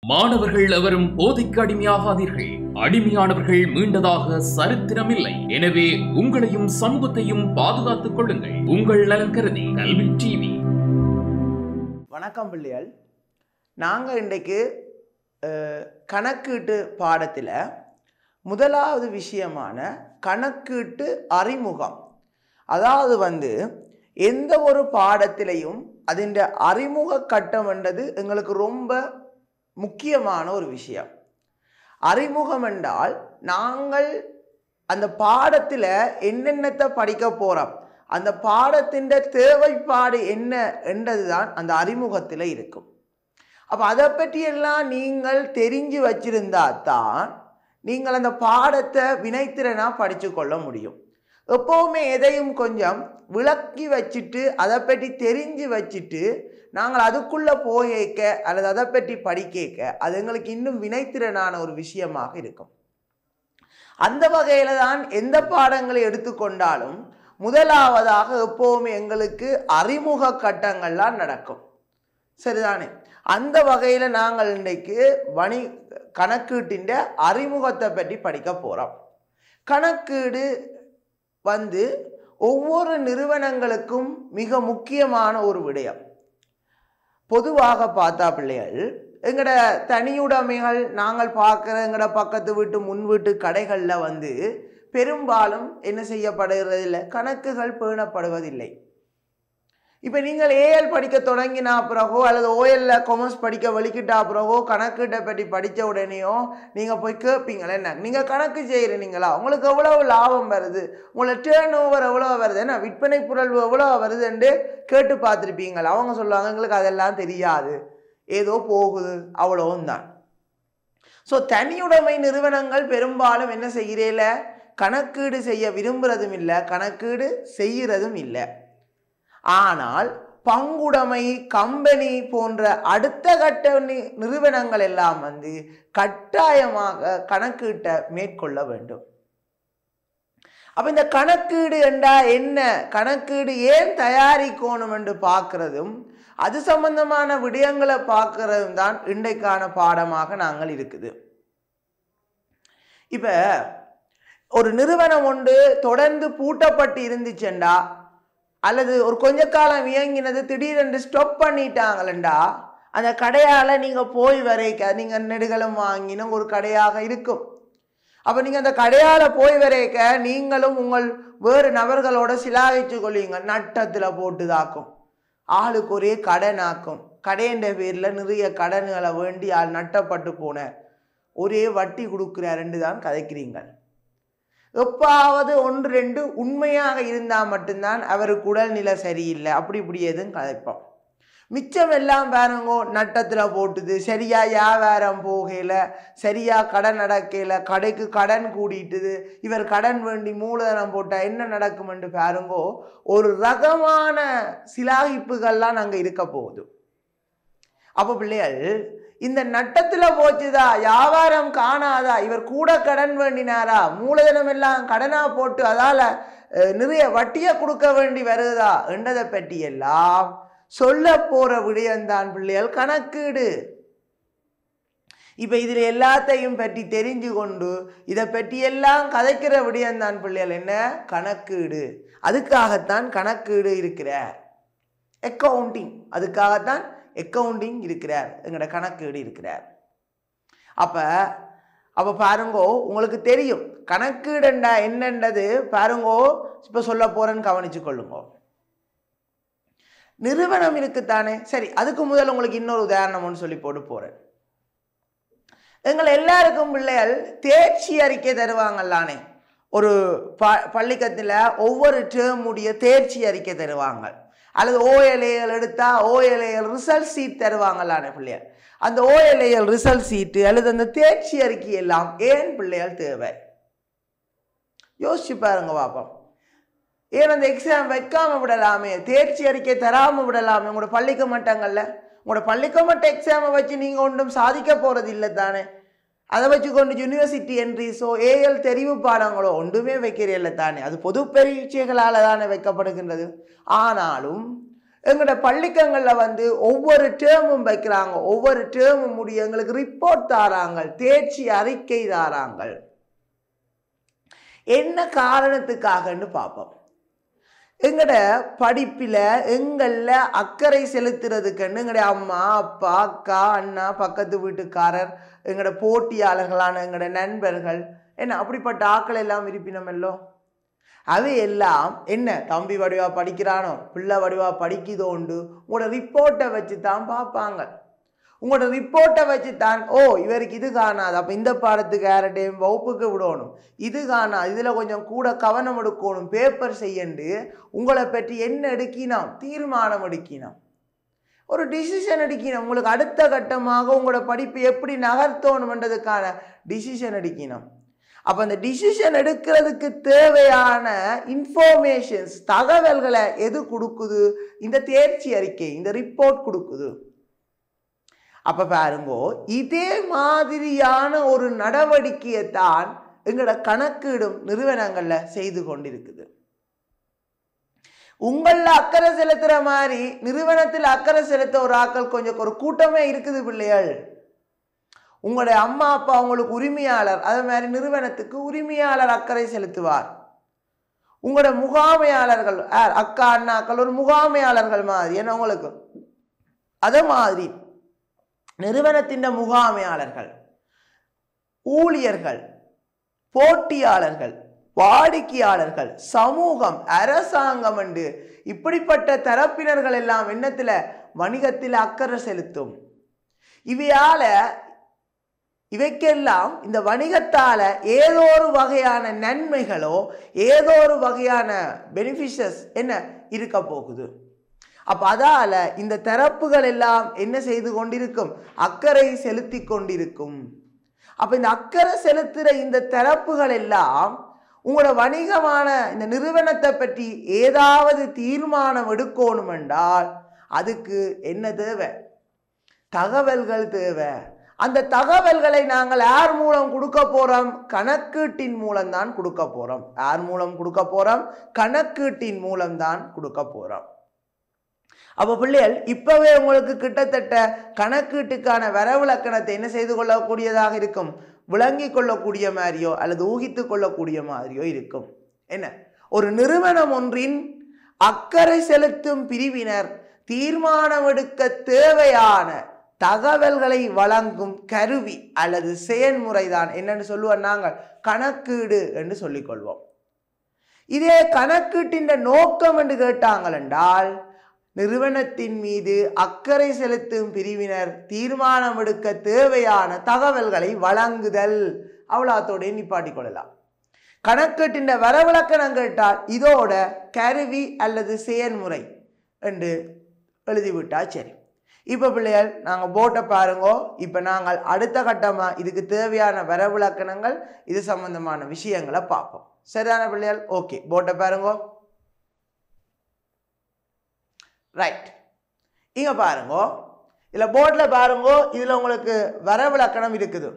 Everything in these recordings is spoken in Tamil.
மாணவர்கள் எவரும் போதைக்கு அடிமையாகாதீர்கள். அடிமையானவர்கள் மீண்டதாக சரித்திரமில்லை. எனவே உங்களையும் சமூகத்தையும் பாதுகாத்துக் கொள்ளுங்கள். உங்கள் நலன் கருதி கல்வி டிவி. வணக்கம் பிள்ளைகள். நாங்கள் இன்றைக்கு கணக்கீட்டு பாடத்தில் முதலாவது விஷயமான கணக்கீட்டு அறிமுகம், அதாவது எந்த ஒரு பாடத்திலையும் அதின் அறிமுக கட்டம் என்றது எங்களுக்கு ரொம்ப முக்கியமான ஒரு விஷயம். அறிமுகம் என்றால் நாங்கள் அந்த பாடத்தில் என்னென்னத்தை படிக்க போகிறோம், அந்த பாடத்தின் தேவைப்பாடு என்ன என்றதுதான் அந்த அறிமுகத்தில் இருக்கும். அப்போ அதை பற்றியெல்லாம் நீங்கள் தெரிஞ்சு வச்சிருந்தா தான் நீங்கள் அந்த பாடத்தை வினைத்திறனாக படித்து கொள்ள முடியும். எப்போவுமே எதையும் கொஞ்சம் விளக்கி வச்சுட்டு அதை பற்றி தெரிஞ்சு வச்சுட்டு நாங்கள் அதுக்குள்ளே போய்க்க அல்லது அதை பற்றி படிக்க அது எங்களுக்கு இன்னும் வினைத்திறனான ஒரு விஷயமாக இருக்கும். அந்த வகையில் தான் எந்த பாடங்களை எடுத்துக்கொண்டாலும் முதலாவதாக எப்போவுமே எங்களுக்கு அறிமுக கட்டங்கள்லாம் நடக்கும். சரிதானே? அந்த வகையில் நாங்கள் இன்றைக்கு கணக்கீட்டின் அறிமுகத்தை பற்றி படிக்க போகிறோம். கணக்கீடு ஒவ்வொரு நிறுவனங்களுக்கும் மிக முக்கியமான ஒரு விடயம். பொதுவாக பார்த்தா பிள்ளைகள், எங்களோட தனியுடைமைகள் நாங்கள் பார்க்குற எங்களோட பக்கத்து வீட்டு முன் வீட்டு கடைகளில் பெரும்பாலும் என்ன செய்யப்படுகிறதில்லை, கணக்குகள் பேணப்படுவதில்லை. இப்போ நீங்கள் ஏஎல் படிக்க தொடங்கினா பிறகோ அல்லது ஓஎல்ல கொமர்ஸ் படிக்க வலிக்கிட்டா பிறகோ கணக்கீட்டை பற்றி படித்த உடனேயோ நீங்கள் போய் கேட்பீங்களே, என்ன நீங்கள் கணக்கு செய்கிறீங்களா, உங்களுக்கு எவ்வளவு லாபம் வருது, உங்களை டேர்ன் ஓவர் எவ்வளோ வருது, என்ன விற்பனை பொருள் எவ்வளோ வருதுன்னு கேட்டு பார்த்துருப்பீங்களா. அவங்க சொல்லுவாங்க எங்களுக்கு அதெல்லாம் தெரியாது, ஏதோ போகுது, அவ்வளவும் தான். ஸோ தனியுடைமை நிறுவனங்கள் பெரும்பாலும் என்ன செய்கிறேல, கணக்கீடு செய்ய விரும்புகிறதும் இல்லை, கணக்கீடு செய்கிறதும் இல்லை. ஆனால் பங்குடைமை கம்பெனி போன்ற அடுத்த கட்ட நிறுவனங்கள் எல்லாம் கட்டாயமாக கணக்கீட்டை மேற்கொள்ள வேண்டும். அப்ப இந்த கணக்கீடு என்றா என்ன, கணக்கீடு ஏன் தயாரிக்கணும் என்று பார்க்கிறதும் அது சம்பந்தமான விடயங்களை பார்க்கிறதும் தான் இன்றைக்கான பாடமாக நாங்கள் இருக்குது. இப்ப ஒரு நிறுவனம் ஒன்று தொடர்ந்து பூட்டப்பட்டு இருந்துச்சுண்டா அல்லது ஒரு கொஞ்ச காலம் இயங்கினது திடீரென்று ஸ்டாப் பண்ணிட்டாங்களா, அந்த கடையால் நீங்கள் போய் வரைக்க நீங்கள் நெடுகளும் வாங்கின ஒரு கடையாக இருக்கும். அப்போ நீங்கள் அந்த கடையால் போய் வரைக்க நீங்களும் உங்கள் வேறு நபர்களோட சிலாகிச்சு கொள்வீங்க, நட்டத்தில் போட்டுதாக்கும், ஆளுக்கு ஒரே கடனாக்கும், கடைன்ற பேரில் நிறைய கடன்களை வேண்டி ஆள் நட்டப்பட்டு போன ஒரே வட்டி கொடுக்குறாருன்னு தான் கதைக்கிறீங்க. எப்பாவது ஒன்று ரெண்டு உண்மையாக இருந்தால் மட்டும்தான் அவருக்கு உடல்நிலை சரியில்லை அப்படி இப்படி எதுவும் கதைப்போம். மிச்சம் எல்லாம் பாருங்கோ நட்டத்தில் போட்டுது, சரியா வியாபாரம் போகல, சரியா கடன் நடக்கல, கடைக்கு கடன் கூடிட்டுது, இவர் கடன் வேண்டி மூலதனம் போட்டால் என்ன நடக்கும் என்று பாருங்கோ. ஒரு ரகமான சிலாகிப்புகள்லாம் அங்கே இருக்க போகுது. அப்போ பிள்ளைகள் இந்த நட்டத்தில் போச்சுதா, வியாபாரம் காணாதா, இவர் கூட கடன் வேண்டினாரா, மூலதனம் எல்லாம் கடனா போட்டு அதால நிறைய வட்டியை கொடுக்க வேண்டி வருதா என்றதை பற்றி எல்லாம் சொல்ல போற விடயம்தான் பிள்ளைகள் கணக்கீடு. இப்ப இதுல எல்லாத்தையும் பற்றி தெரிஞ்சு கொண்டு இதை பற்றி எல்லாம் கதைக்கிற விடயம்தான் பிள்ளைகள் என்ன, கணக்கீடு. அதுக்காகத்தான் கணக்கீடு இருக்கிறார், அக்கவுண்டிங், அதுக்காகத்தான் அக்கவுண்டிங் இருக்கிறார், எங்களோட கணக்கீடு இருக்கிறார். அப்போ பாருங்கோ, உங்களுக்கு தெரியும் கணக்கீடுண்டா என்னன்றது. பாருங்கோ, இப்போ சொல்ல போறேன்னு கவனிச்சு கொள்ளுங்க. நிறுவனம் இருக்குத்தானே, சரி, அதுக்கு முதல் உங்களுக்கு இன்னொரு உதாரணம் ஒன்று சொல்லி போட்டு போறேன். எங்களை எல்லாருக்கும் பிள்ளைகள் தேர்ச்சி அறிக்கை தருவாங்கல்லானே, ஒரு பள்ளிக்கத்தில் ஒவ்வொரு டேர்முடைய தேர்ச்சி அறிக்கை தருவாங்க, அல்லது ஓஎல்ஏஎல் எடுத்தா ஓஎல்ஏஎல் ரிசல்ட் சீட் தருவாங்களானே பிள்ளைகள். அந்த ஓஎல்ஏஎல் ரிசல்ட் சீட்டு அல்லது அந்த தேர்ச்சி அறிக்கை எல்லாம் ஏன் பிள்ளைகள் தேவை யோசிச்சு பாருங்க பாப்போம். ஏன் அந்த எக்ஸாம் வைக்காம விடலாமே, தேர்ச்சி அறிக்கை தராம விடலாமே. உங்களோட பள்ளிக்க மாட்டாங்கல்ல, உங்களோட பள்ளிக்க மட்ட எக்ஸாமை வச்சு நீங்க ஒன்றும் சாதிக்க போறது இல்லை தானே. அதை வச்சு கொண்டு யூனிவர்சிட்டி என்ட்ரிஸோ ஏஎல் தெரிவு பாடங்களோ ஒன்றுமே வைக்கிறதில்லை தானே. அது பொது பரீட்சைகளால் தானே வைக்கப்படுகின்றது. ஆனாலும் எங்களோட பள்ளிக்கங்கள்ல வந்து ஒவ்வொரு டேர்மும் வைக்கிறாங்க. ஒவ்வொரு டேர்மும் முடிய எங்களுக்கு ரிப்போர்ட் தாராங்க, தேர்ச்சி அறிக்கை தாராங்க. என்ன காரணத்துக்காகன்னு பார்ப்போம். எங்கட படிப்பில் எங்களில் அக்கறை செலுத்துறதுக்குன்னு எங்களுடைய அம்மா அப்பா அக்கா அண்ணா பக்கத்து வீட்டுக்காரர் எங்களோட போட்டியாளர்களான எங்களோட நண்பர்கள் என்ன அப்படிப்பட்ட ஆக்கள் எல்லாம் இருப்பினமல்லோ. அது எல்லாம் என்ன தம்பி வடிவா படிக்கிறானோ பிள்ளை வடிவா படிக்குதோண்டு உங்களோட ரிப்போர்ட்டை வச்சு தான் பார்ப்பாங்க. உங்களோட ரிப்போர்ட்டை வச்சு தான் ஓ இவருக்கு இது காணாது, அப்போ இந்த பாடத்துக்கு யார்டையும் வகுப்புக்கு விடணும், இது காணாது, இதில் கொஞ்சம் கூட கவனம் எடுக்கணும், பேப்பர் செய்யண்டு உங்களை பற்றி என்ன எடுக்கினோம், தீர்மானம் எடுக்கினோம், ஒரு டிசிஷன் எடுக்கணும். உங்களுக்கு அடுத்த கட்டமாக உங்களோட படிப்பு எப்படி நகர்த்தணுன்றதுக்கான டிசிஷன் எடுக்கணும். அப்போ அந்த டிசிஷன் எடுக்கிறதுக்கு தேவையான இன்ஃபர்மேஷன்ஸ் தகவல்களை எது கொடுக்குது, இந்த தேர்ச்சி அறிக்கை, இந்த ரிப்போர்ட் கொடுக்குது. அப்போ பாருங்கோ, இதே மாதிரியான ஒரு நடவடிக்கையை தான் எங்களோட கணக்கீடும் நிறுவனங்களில் செய்து கொண்டிருக்குது. உங்களில் அக்கறை செலுத்துகிற மாதிரி நிறுவனத்தில் அக்கறை செலுத்த ஒரு ஆக்கள் கொஞ்சம் ஒரு கூட்டமே இருக்குது பிள்ளைகள். உங்களுடைய அம்மா அப்பா உங்களுக்கு உரிமையாளர், அதே மாதிரி நிறுவனத்துக்கு உரிமையாளர் அக்கறை செலுத்துவார். உங்களோட முகாமையாளர்கள் அக்கா அண்ணாக்கள் ஒரு முகாமையாளர்கள் மாதிரி என்ன உங்களுக்கு. அதே மாதிரி நிறுவனத்தின் முகாமையாளர்கள், ஊழியர்கள், போட்டியாளர்கள், வாடிக்கையாளர்கள், சமூகம், அரசாங்கம் என்று இப்படிப்பட்ட தரப்பினர்கள் எல்லாம் எண்ணத்தில் வணிகத்தில் அக்கறை செலுத்தும். இவைக்கெல்லாம் இந்த வணிகத்தால ஏதோ ஒரு வகையான நன்மைகளோ ஏதோ ஒரு வகையான பெனிஃபிஷஸ் என்ன இருக்க போகுது. அப்ப அதால இந்த தரப்புகள் எல்லாம் என்ன செய்து கொண்டிருக்கும், அக்கறை செலுத்தி கொண்டிருக்கும். அப்ப இந்த அக்கறை செலுத்துற இந்த தரப்புகள் எல்லாம் உங்களோட வணிகமான இந்த நிறுவனத்தை பற்றி ஏதாவது தீர்மானம் எடுக்கணும் என்றால் அதுக்கு என்ன தேவை, தகவல்கள் தேவை. அந்த தகவல்களை நாங்கள் யார் மூலம் கொடுக்க போறோம், கணக்கீட்டின் மூலம் தான் கொடுக்க போறோம். யார் மூலம் கொடுக்க போறோம், கணக்கீட்டின் மூலம் தான் கொடுக்க போறோம். அப்போ பிள்ளைகள் இப்பவே உங்களுக்கு கிட்டத்தட்ட கணக்கீட்டுக்கான வரவிலக்கணத்தை என்ன செய்து கொள்ளக்கூடியதாக இருக்கும், விளங்கி கொள்ளக்கூடிய மாதிரியோ அல்லது ஊகித்து கொள்ளக்கூடிய மாதிரியோ இருக்கும். என்ன, ஒரு நிறுவனம் ஒன்றின் அக்கறை செலுத்தும் பிரிவினர் தீர்மானம் எடுக்க தேவையான தகவல்களை வழங்கும் கருவி அல்லது செயல்முறைதான் என்னன்னு சொல்லுவோம் நாங்கள் கணக்கீடு என்று சொல்லிக் கொள்வோம். இதே கணக்கீட்டின் நோக்கம் என்று கேட்டாங்கள் என்றால் நிறுவனத்தின் மீது அக்கறை செலுத்தும் பிரிவினர் தீர்மானம் எடுக்க தேவையான தகவல்களை வழங்குதல். அவ்வளோத்தோட நிப்பாட்டி கொள்ளலாம். கணக்கீட்டின் வரவிலக்கணம் கேட்டால் இதோட கருவி அல்லது செயல்முறை என்று எழுதிவிட்டா சரி. இப்போ பிள்ளைகள் நாங்கள் போட்டை பாருங்கோ. இப்போ நாங்கள் அடுத்த கட்டமாக இதுக்கு தேவையான வரவிலக்கணங்கள் இது சம்பந்தமான விஷயங்களை பார்ப்போம். சரியான பிள்ளைகள்? ஓகே, போட்டை பாருங்கோ. ரைட், இங்கே பாருங்கோ, இதில் போர்டில் பாருங்கோ, இதில் உங்களுக்கு வரவிலக்கணம் இருக்குது.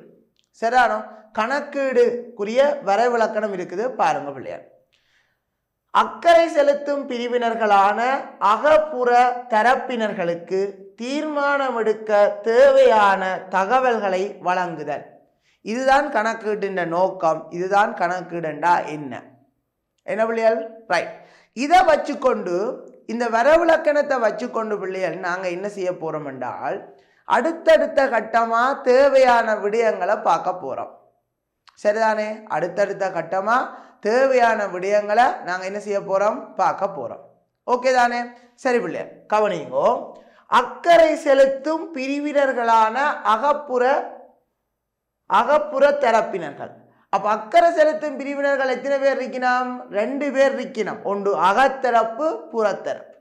சரியானோ, கணக்கீடுக்குரிய வரவிலக்கணம் இருக்குது. பாருங்க பிள்ளைகள், அக்கறை செலுத்தும் பிரிவினர்களான அகப்புற தரப்பினர்களுக்கு தீர்மானம் எடுக்க தேவையான தகவல்களை வழங்குதல். இதுதான் கணக்கீட்டின் நோக்கம். இதுதான் கணக்கீடுண்டா என்ன பிள்ளைகள்? ரைட், இதை வச்சுக்கொண்டு இந்த வரவிலக்கணத்தை வச்சுக்கொண்டு பிள்ளைகள் நாங்கள் என்ன செய்ய போறோம் என்றால் அடுத்தடுத்த கட்டமாக தேவையான விடயங்களை பார்க்க போறோம். சரிதானே? அடுத்தடுத்த கட்டமாக தேவையான விடயங்களை நாங்கள் என்ன செய்ய போறோம், பார்க்க போறோம். ஓகே தானே? சரி பிள்ளைகள் கவனிங்கோ. அக்கறை செலுத்தும் பிரிவினர்களான அகப்புற தரப்பினர்கள். அப்ப அக்கறை செலுத்தும் பிரிவினர்கள் எத்தனை பேர் இருக்கணும்? 2 பேர் இருக்கணும். ஒன்று அகத்தரப்பு, புறத்தரப்பு.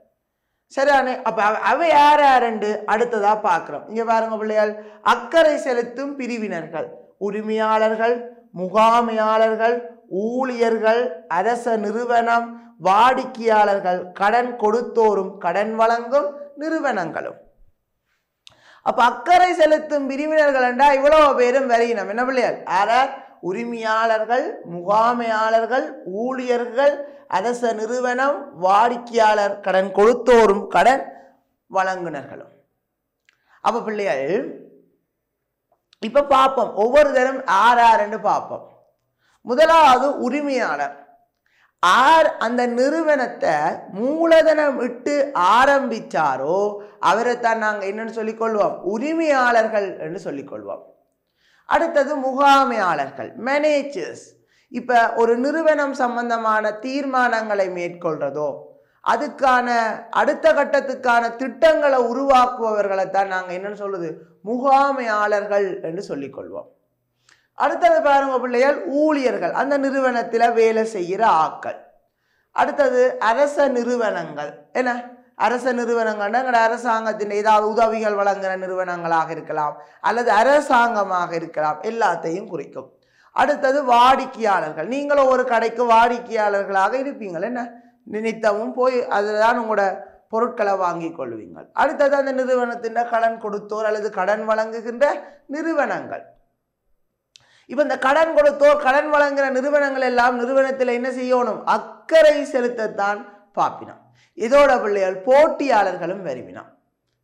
சரியானே? அப்ப அவை யார் யாருண்டு அடுத்ததா பார்க்கிறோம். இங்க பாருங்க பிள்ளைகள், அக்கறை செலுத்தும் பிரிவினர்கள் உரிமையாளர்கள், முகாமையாளர்கள், ஊழியர்கள், அரச நிறுவனம், வாடிக்கையாளர்கள், கடன் கொடுத்தோரும் கடன் வழங்கும் நிறுவனங்களும். அப்ப அக்கறை செலுத்தும் பிரிவினர்கள் என்றா இவ்வளவு பேரும் வரையினம். என்ன பிள்ளைகள்? யார்? உரிமையாளர்கள், முகாமையாளர்கள், ஊழியர்கள், அரச நிறுவனம், வாடிக்கையாளர், கடன் கொடுத்தோரும் கடன் வழங்குனர்களும். அப்ப பிள்ளைகள் இப்ப பார்ப்போம், ஒவ்வொரு தரம் ஆறு பார்ப்போம். முதலாவது உரிமையாளர். ஆர் அந்த நிறுவனத்தை மூலதனம் இட்டு ஆரம்பிச்சாரோ அவரைத்தான் நாங்கள் என்னன்னு சொல்லிக்கொள்வோம், உரிமையாளர்கள் என்று சொல்லிக்கொள்வோம். அடுத்தது முகாமையாளர்கள், மேனேஜர்ஸ். இப்ப ஒரு நிறுவனம் சம்பந்தமான தீர்மானங்களை மேற்கொள்றதோ அதுக்கான அடுத்த கட்டத்துக்கான திட்டங்களை உருவாக்குபவர்களைத்தான் நாங்கள் என்னன்னு சொல்றது, முகாமையாளர்கள் என்று சொல்லிக்கொள்வோம். அடுத்தது பாருங்க பிள்ளைகள், ஊழியர்கள், அந்த நிறுவனத்தில் வேலை செய்கிற ஆட்கள். அடுத்தது அரச நிறுவனங்கள். என்ன அரச நிறுவனங்கள்னா எங்களோட அரசாங்கத்தின் ஏதாவது உதவிகள் வழங்குகிற நிறுவனங்களாக இருக்கலாம் அல்லது அரசாங்கமாக இருக்கலாம், எல்லாத்தையும் குறிக்கும். அடுத்தது வாடிக்கையாளர்கள். நீங்களும் ஒரு கடைக்கு வாடிக்கையாளர்களாக இருப்பீங்கள். என்ன நினைத்தவும் போய் அதில் தான் உங்களோட பொருட்களை வாங்கி கொள்வீங்கள். அடுத்தது அந்த நிறுவனத்தின் கடன் கொடுத்தோர் அல்லது கடன் வழங்குகின்ற நிறுவனங்கள். இப்ப இந்த கடன் கொடுத்தோர் கடன் வழங்குகிற நிறுவனங்கள் எல்லாம் நிறுவனத்தில் என்ன செய்யணும், அக்கறை செலுத்தத்தான் பார்ப்பினோம். இதோட பிள்ளைகள் போட்டியாளர்களும் வருவினோம்.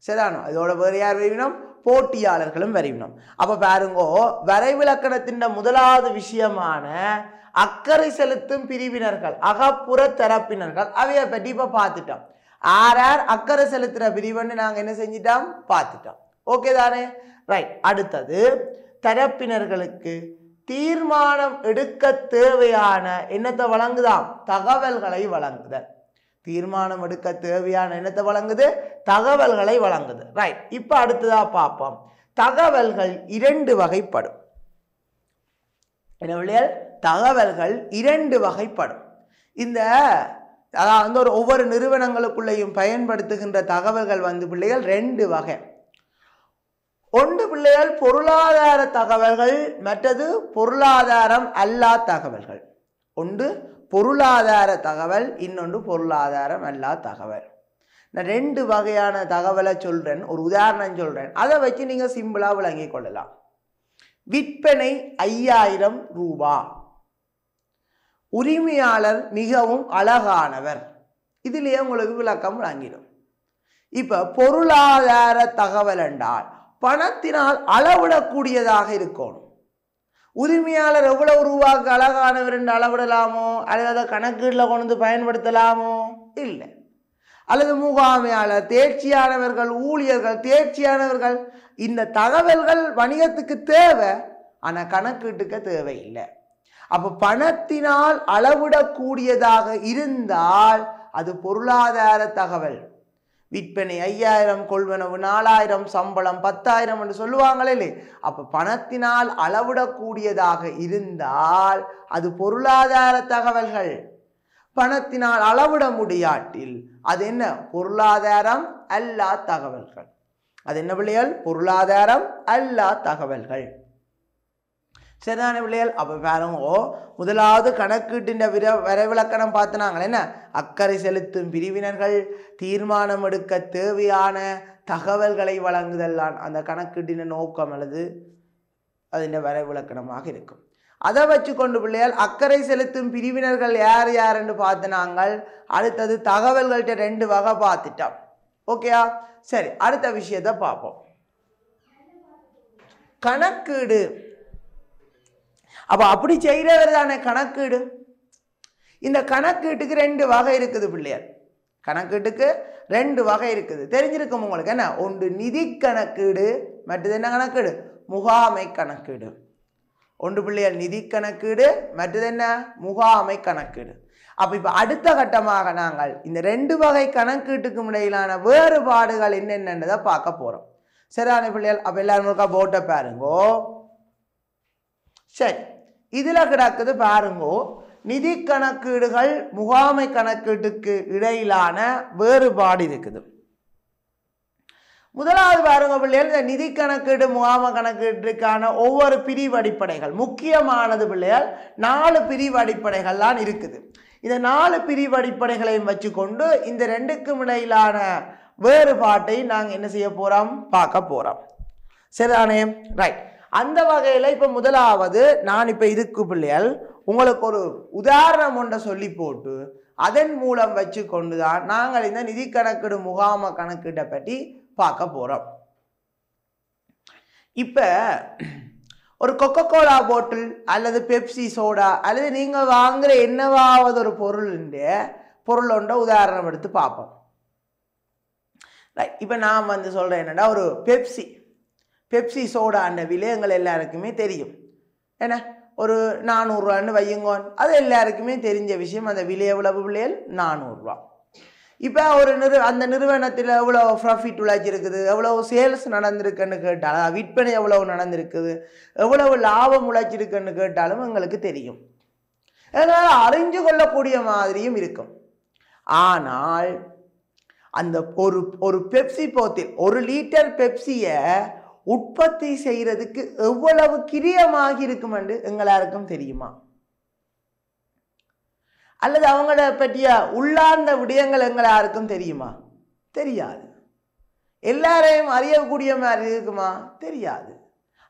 சரிதானோ? இதோட வேறு யார் வருவினோம், போட்டியாளர்களும் வருவினோம். அப்ப பாருங்கோ, வரைவிலக்கணத்தின் முதலாவது விஷயமான அக்கறை செலுத்தும் பிரிவினர்கள், அகப்புற தரப்பினர்கள், அவைய பற்றி இப்ப பார்த்துட்டோம். ஆர் அக்கறை செலுத்துற பிரிவுன்னு நாங்க என்ன செஞ்சிட்டோம், பார்த்துட்டோம். ஓகே தானே? ரைட். அடுத்தது தரப்பினர்களுக்கு தீர்மானம் எடுக்க தேவையான என்னத்தை வழங்குதாம், தகவல்களை வழங்குதல். தீர்மானம் எடுக்க தேவையான என்னத்தை வழங்குது, தகவல்களை வழங்குது. ரைட். இப்ப அடுத்ததா பார்ப்போம், தகவல்கள் இரண்டு வகைப்படும். என்ன, தகவல்கள் இரண்டு வகைப்படும். இந்த அதாவது ஒவ்வொரு நிறுவனங்களுக்குள்ளேயும் பயன்படுத்துகின்ற தகவல்கள் பிள்ளைகள் ரெண்டு வகை. ஒன்று பிள்ளைகள் பொருளாதார தகவல்கள், மற்றது பொருளாதாரம் அல்லா தகவல்கள். ஒன்று பொருளாதார தகவல், இன்னொன்று பொருளாதாரம் அல்லா தகவல். நான் ரெண்டு வகையான தகவலை சொல்றேன், ஒரு உதாரணம் சொல்றேன், அதை வச்சு நீங்க சிம்பிளா விளங்கிக் கொள்ளலாம். விற்பனை 5000 ரூபாய், உரிமையாளர் மிகவும் அழகானவர். இதுலயே உங்களுக்கு விளக்கம் விளங்கிடும். இப்ப பொருளாதார தகவல் என்றால் பணத்தினால் அளவிடக்கூடியதாக இருக்கணும். உரிமையாளர் எவ்வளவு ரூபாய்க்கு அழகானவர் என்று அளவிடலாமோ அல்லது அதை கணக்கீட்டில் கொண்டு பயன்படுத்தலாமோ? இல்லை. அல்லது முகாமையாளர் தேர்ச்சியானவர்கள், ஊழியர்கள் தேர்ச்சியானவர்கள், இந்த தகவல்கள் வணிகத்துக்கு தேவை, ஆனால் கணக்கீட்டுக்கு தேவையில்லை. அப்போ பணத்தினால் அளவிடக்கூடியதாக இருந்தால் அது பொருளாதார தகவல். விற்பனை 5000, கொள்வனவு 4000, சம்பளம் 10000 என்று சொல்லுவாங்களே. அப்ப பணத்தினால் அளவிடக்கூடியதாக இருந்தால் அது பொருளாதார தகவல்கள். பணத்தினால் அளவிட முடியாட்டில் அது என்ன, பொருளாதாரம் அல்லா தகவல்கள். அது என்ன பிள்ளைகள், பொருளாதாரம் அல்லா தகவல்கள். சரிதான பிள்ளைகள்? அப்ப பாருங்க, முதலாவது கணக்கீட்டின் வரைவிலக்கணம் பார்த்தினாங்க. என்ன, அக்கறை செலுத்தும் பிரிவினர்கள் தீர்மானம் எடுக்க தேவையான தகவல்களை வழங்குதல் அந்த கணக்கீட்டின் நோக்கம் அல்லது அதன் வரைவிலக்கணமாக இருக்கும். அதை வச்சு கொண்டு பிள்ளைகள் அக்கறை செலுத்தும் பிரிவினர்கள் யார் யார் என்று பார்த்தினாங்க. அடுத்தது தகவல்கள்ட்ட ரெண்டு வகை பார்த்துட்டோம். ஓகேயா? சரி, அடுத்த விஷயத்தை பார்ப்போம். கணக்கீடு. அப்ப அப்படி செய்யறவர் தானே கணக்கீடு. இந்த கணக்கீட்டுக்கு ரெண்டு வகை இருக்குது பிள்ளையர். கணக்கீட்டுக்கு ரெண்டு வகை இருக்குது, தெரிஞ்சிருக்கும் உங்களுக்கு. என்ன, ஒன்று நிதி கணக்கீடு, மற்றது என்ன கணக்கீடு, முகாமை கணக்கீடு. ஒன்று பிள்ளையர் நிதி கணக்கீடு, மற்றது என்ன, முகாமை கணக்கீடு. அப்ப இப்ப அடுத்த கட்டமாக நாங்கள் இந்த ரெண்டு வகை கணக்கீட்டுக்கும் இடையிலான வேறுபாடுகள் என்னென்னதை பார்க்க போறோம். சரியான பிள்ளைகள்? அப்ப எல்லாரும் போட்ட பாருங்கோ. சரி, இதுல கிடக்குது பாருங்கோ, நிதி கணக்கீடுகள் முகாமை கணக்கீட்டுக்கு இடையிலான வேறுபாடு இருக்குது. முதலாவது பாருங்க பிள்ளைகள், இந்த நிதி கணக்கீடு முகாமை கணக்கீட்டுக்கான ஒவ்வொரு பிரிவு அடிப்படைகள் முக்கியமானது பிள்ளைகள் 4 பிரிவு அடிப்படைகள் தான் இருக்குது. இந்த 4 பிரிவு அடிப்படைகளையும் வச்சுக்கொண்டு இந்த ரெண்டுக்கும் இடையிலான வேறுபாட்டை நாங்கள் என்ன செய்ய போறோம், பார்க்க போறோம். சரிதானே? ரைட். அந்த வகையில் இப்ப முதலாவது நான் இப்ப இதுக்கு பிள்ளைகள் உங்களுக்கு ஒரு உதாரணம் ஒன்றை சொல்லி போட்டு அதன் மூலம் வச்சு கொண்டுதான் நாங்கள் இந்த நிதி கணக்கீடு முகாம கணக்கீட்டை பற்றி பார்க்க போறோம். இப்ப ஒரு கொக்கோகோலா பாட்டில் அல்லது பெப்சி சோடா அல்லது நீங்க வாங்குற என்னவாவது ஒரு பொருளோட உதாரணம் எடுத்து பார்ப்போம். இப்ப நான் வந்து சொல்றேன் என்னடா, ஒரு பெப்சி சோடான்ற விலை எங்கள் எல்லாருக்குமே தெரியும். ஏன்னா ஒரு 400 ரூபான்னு வையுங்க, அது எல்லாருக்குமே தெரிஞ்ச விஷயம். அந்த விலை எவ்வளவு பிள்ளைகள்? 400 ரூபா. இப்போ ஒரு அந்த நிறுவனத்தில் எவ்வளோ ப்ராஃபிட் உழைச்சிருக்குது, எவ்வளவு சேல்ஸ் நடந்திருக்குன்னு கேட்டாலும், விற்பனை எவ்வளவு நடந்திருக்குது, எவ்வளவு லாபம் உழைச்சிருக்குன்னு கேட்டாலும் எங்களுக்கு தெரியும். அதனால் அறிஞ்சு கொள்ளக்கூடிய மாதிரியும் இருக்கும். ஆனால் அந்த ஒரு பெப்சி போத்தில் 1 லிட்டர் பெப்சியை உற்பத்தி செய்யறதுக்கு எவ்வளவு கிரியமாகி இருக்கும் என்று எங்களாருக்கும் தெரியுமா? அல்லது அவங்கள பற்றிய உள்ளார்ந்த விடயங்கள் எங்களாருக்கும் தெரியுமா? தெரியாது. எல்லாரையும் அறியக்கூடிய மாதிரி இருக்குமா? தெரியாது.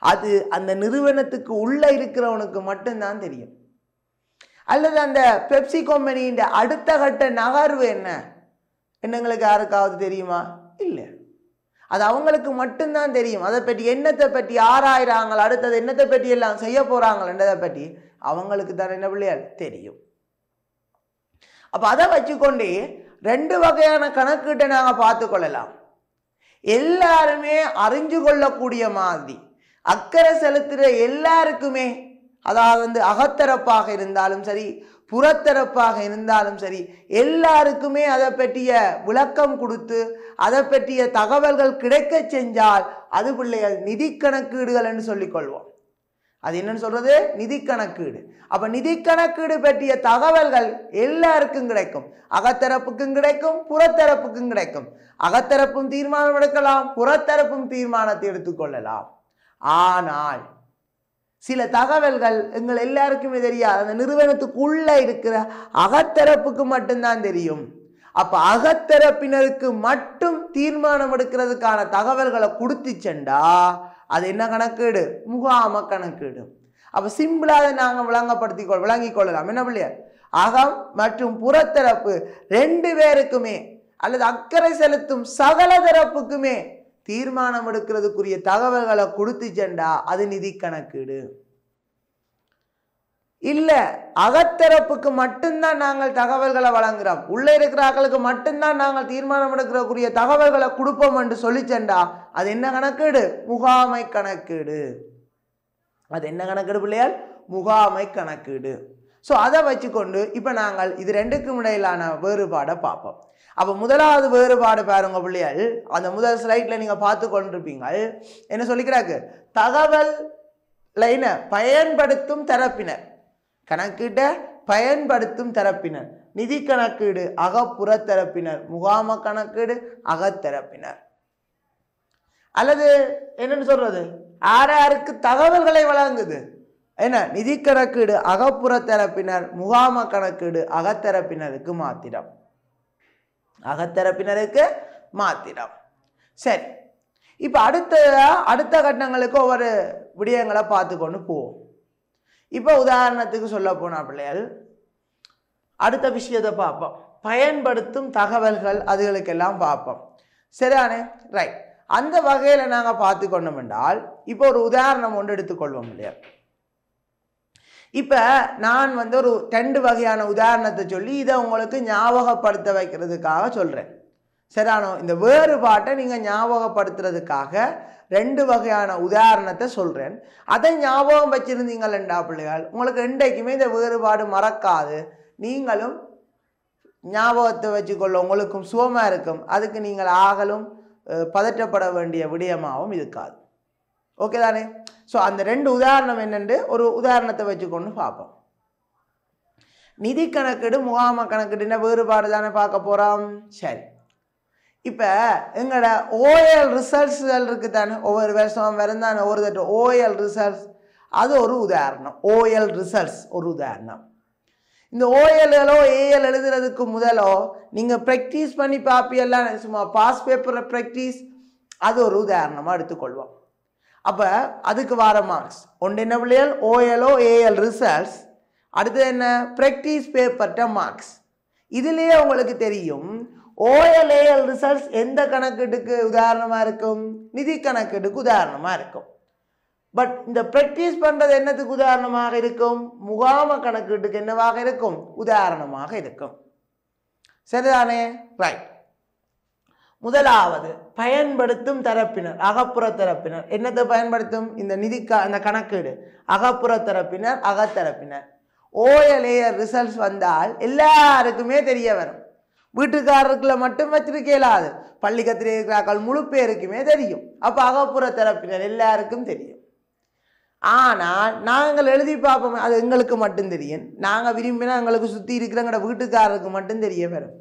அது அந்த நிறுவனத்துக்கு உள்ள இருக்கிறவனுக்கு மட்டும்தான் தெரியும். அல்லது அந்த பெப்சி கம்பெனியின் அடுத்த கட்ட நகர்வு என்ன எங்களுக்கு யாருக்காவது தெரியுமா? இல்லை. அது அவங்களுக்கு மட்டும்தான் தெரியும். அதை பற்றி என்னத்தை பற்றி ஆராயிறாங்க, அடுத்தது என்னத்தை பற்றி எல்லாம் செய்ய போறாங்கன்றதை பற்றி அவங்களுக்கு தான் என்ன பிள்ளையால் தெரியும். அப்ப அதை வச்சுக்கொண்டே 2 வகையான கணக்கீட்டை நாங்க பார்த்து கொள்ளலாம். எல்லாருமே அறிஞ்சு கொள்ளக்கூடிய மாதிரி அக்கறை செலுத்துற எல்லாருக்குமே, அதாவது வந்து அகத்தரப்பாக இருந்தாலும் சரி புறத்தரப்பாக இருந்தாலும் சரி, எல்லாருக்குமே அதை பற்றிய விளக்கம் கொடுத்து அதை பற்றிய தகவல்கள் கிடைக்க செஞ்சால் அது பிள்ளைகள் நிதி கணக்கீடுகள் என்று சொல்லிக் கொள்வோம். அது என்னன்னு சொல்றது? நிதி கணக்கீடு. அப்ப நிதி கணக்கீடு பற்றிய தகவல்கள் எல்லாருக்கும் கிடைக்கும். அகத்தரப்புக்கும் கிடைக்கும், புறத்தரப்புக்கும் கிடைக்கும். அகத்தரப்பும் தீர்மானம் எடுக்கலாம், புறத்தரப்பும் தீர்மானத்தை எடுத்துக்கொள்ளலாம். ஆனால் சில தகவல்கள் எங்கள் எல்லாருக்குமே தெரியாது. அந்த நிறுவனத்துக்குள்ள இருக்கிற அகத்தரப்புக்கு மட்டும்தான் தெரியும். அப்ப அகத்தரப்பினருக்கு மட்டும் தீர்மானம் எடுக்கிறதுக்கான தகவல்களை கொடுத்து சென்றா அது என்ன கணக்கீடு? முகாம கணக்கீடு. அப்ப சிம்பிளா அதை நாங்கள் விளங்கிக் கொள்ளலாம். என்ன பிள்ளையா? அகம் மற்றும் புறத்தரப்பு 2 பேருக்குமே அல்லது அக்கறை செலுத்தும் சகல தரப்புக்குமே தீர்மானம் எடுக்கிறதுக்குரிய தகவல்களை கொடுத்து சென்றா அது நிதி கணக்கீடு. இல்ல அகத்தரப்புக்கு மட்டும்தான் நாங்கள் தகவல்களை வழங்குறோம், உள்ள இருக்கிறார்களுக்கு மட்டும்தான் நாங்கள் தீர்மானம் எடுக்கிறக்குரிய தகவல்களை கொடுப்போம் என்று சொல்லி சென்றா அது என்ன கணக்கீடு? முகாமை கணக்கீடு. அது என்ன கணக்கீடு பிள்ளையால்? முகாமை கணக்கீடு. ஸோ அதை வச்சுக்கொண்டு இப்போ நாங்கள் இது 2க்கும் இடையிலான வேறுபாடை பார்ப்போம். அப்போ முதலாவது வேறுபாடு பாருங்க பிள்ளைகள், அந்த முதல் ஸ்லைட்ல நீங்க பார்த்து கொண்டிருப்பீங்க. என்ன சொல்லிக்கிறாங்க? தகவல் லைனை பயன்படுத்தும் தரப்பினர், கணக்கீட்ட பயன்படுத்தும் தரப்பினர். நிதி கணக்கீடு அகப்புற தரப்பினர், முகாம கணக்கீடு அகத்தரப்பினர். அல்லது என்னன்னு சொல்றது? யாருக்கு தகவல்களை வழங்குது? என்ன? நிதி கணக்கீடு அகப்புற தரப்பினர், முகாம கணக்கீடு அகத்தரப்பினருக்கு மாத்திரம். அகத்தரப்பினருக்கு மாத்திரம். சரி, இப்ப அடுத்த கட்டங்களுக்கு ஒவ்வொரு விடயங்களை பார்த்து கொண்டு போவோம். இப்ப உதாரணத்துக்கு சொல்ல போனா பிள்ளைகள் அடுத்த விஷயத்தை பார்ப்போம். பயன்படுத்தும் தகவல்கள் அதுகளுக்கெல்லாம் பார்ப்போம். சரியானே? ரைட். அந்த வகையில நாங்க பார்த்து கொண்டோம் என்றால் இப்போ ஒரு உதாரணம் ஒன்று எடுத்துக்கொள்வோம் இல்லையா? இப்ப நான் வந்து ஒரு 2 வகையான உதாரணத்தை சொல்லி இதை உங்களுக்கு ஞாபகப்படுத்த வைக்கிறதுக்காக சொல்றேன். சரியானோ? இந்த வேறுபாட்டை நீங்க ஞாபகப்படுத்துறதுக்காக 2 வகையான உதாரணத்தை சொல்றேன். அதை ஞாபகம் வச்சிருந்தீங்களா பிள்ளைகள், உங்களுக்கு என்றைக்குமே இந்த வேறுபாடு மறக்காது. நீங்களும் ஞாபகத்தை வச்சுக்கொள்ள உங்களுக்கும் சுகமா இருக்கும். அதுக்கு நீங்கள் ஆகலும் பதற்றப்பட வேண்டிய விடயமாகவும் இருக்காது. ஓகே தானே? ஸோ அந்த 2 உதாரணம் என்னென்று ஒரு உதாரணத்தை வச்சுக்கொண்டு பார்ப்போம். நிதி கணக்கீடு முகாம கணக்கீடுன வேறுபாடு தானே பார்க்க போறோம். சரி, இப்போ எங்களோட ஓஎல் ரிசல்ட்ஸ் இருக்கு தானே, ஒவ்வொரு வருஷம் வருந்தானே ஒரு தட்டு ஓஎல் ரிசல்ட்ஸ், அது ஒரு உதாரணம். ஓஎல் ரிசல்ட்ஸ் ஒரு உதாரணம். இந்த ஓஎல்களோ ஏஎல் எழுதுறதுக்கு முதலோ நீங்கள் ப்ராக்டிஸ் பண்ணி பார்ப்பீங்கல்லாம், சும்மா பாஸ் பேப்பரை ப்ராக்டிஸ், அது ஒரு உதாரணமாக எடுத்துக்கொள்வோம். அப்போ அதுக்கு வர மார்க்ஸ் ஒன்று என்ன பிள்ளைகள்? ஓஎல்ஓ ஏஎல் ரிசல்ட்ஸ். அடுத்தது என்ன? ப்ராக்டிஸ் பேப்பர்ட்ட மார்க்ஸ். இதுலயே உங்களுக்கு தெரியும் OLAL ரிசல்ட்ஸ் எந்த கணக்கீட்டுக்கு உதாரணமா இருக்கும்? நிதி கணக்கீட்டுக்கு உதாரணமா இருக்கும். பட் இந்த பிராக்டிஸ் பண்றது என்னத்துக்கு உதாரணமாக இருக்கும்? முகாம கணக்கீட்டுக்கு என்னவாக இருக்கும்? உதாரணமாக இருக்கும். சரிதானே? ரைட். முதலாவது பயன்படுத்தும் தரப்பினர், அகப்புற தரப்பினர். என்னத்தை பயன்படுத்தும்? இந்த நிதி அந்த கணக்கீடு. அகப்புற தரப்பினர், அகத்தரப்பினர். OLAL ரிசல்ட்ஸ் வந்தால் எல்லாருக்குமே தெரிய வரும். வீட்டுக்காரருக்குள்ள மட்டும் வச்சிருக்க இயலாது, பள்ளிக்கத்திலே இருக்கிறார்கள் முழு பேருக்குமே தெரியும். அப்ப அகப்புற தரப்பினர் எல்லாருக்கும் தெரியும். ஆனால் நாங்கள் எழுதி பார்ப்போம், அது எங்களுக்கு மட்டும் தெரியும். நாங்கள் விரும்பினா எங்களுக்கு சுற்றி இருக்கிற வீட்டுக்காரருக்கு மட்டும் தெரிய வரும்.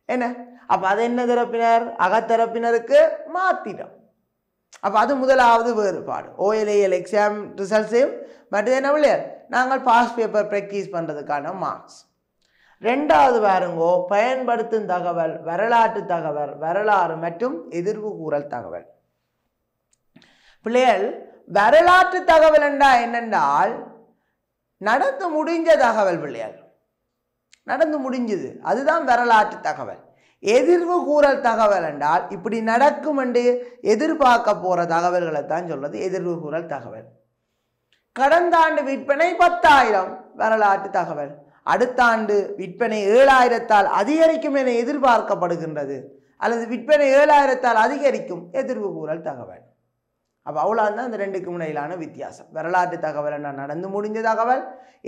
என்ன? அப்ப அது என்ன தரப்பினர்? அகத்தரப்பினருக்கு மாத்திடும். அப்ப அது முதலாவது வேறுபாடு. OLAL எக்ஸாம் ரிசல்ட்ஸையும் மற்றது என்ன இல்லையா, நாங்கள் பாஸ் பேப்பர் ப்ராக்டிஸ் பண்றதுக்கான மார்க்ஸ். ரெண்டாவது பாருங்கோ, பயன்படுத்தும் தகவல், வரலாற்று தகவல், வரலாறு மற்றும் எதிர்வு கூறல் தகவல். பிள்ளைகள், வரலாற்று தகவல் என்னென்றால் நடந்து முடிஞ்ச தகவல். பிள்ளைகள், நடந்து முடிஞ்சது, அதுதான் வரலாற்று தகவல். எதிர்வு கூறல் தகவல் என்றால் இப்படி நடக்கும் என்று எதிர்பார்க்க போற தகவல்களை தான் சொல்றது எதிர்வு கூறல் தகவல். கடந்த ஆண்டு விற்பனை 10,000 வரலாற்று தகவல். அடுத்த ஆண்டு விற்பனை 7,000-ஆல் அதிகரிக்கும் என எதிர்பார்க்கப்படுகின்றது, அல்லது விற்பனை 7,000-ஆல் அதிகரிக்கும் எதிர்வு கூறல் தகவல். அப்போ அவ்வளோதான் இந்த ரெண்டுக்கும் இடையிலான வித்தியாசம். வரலாற்று தகவல் என்ன நடந்து முடிஞ்ச தகவல்,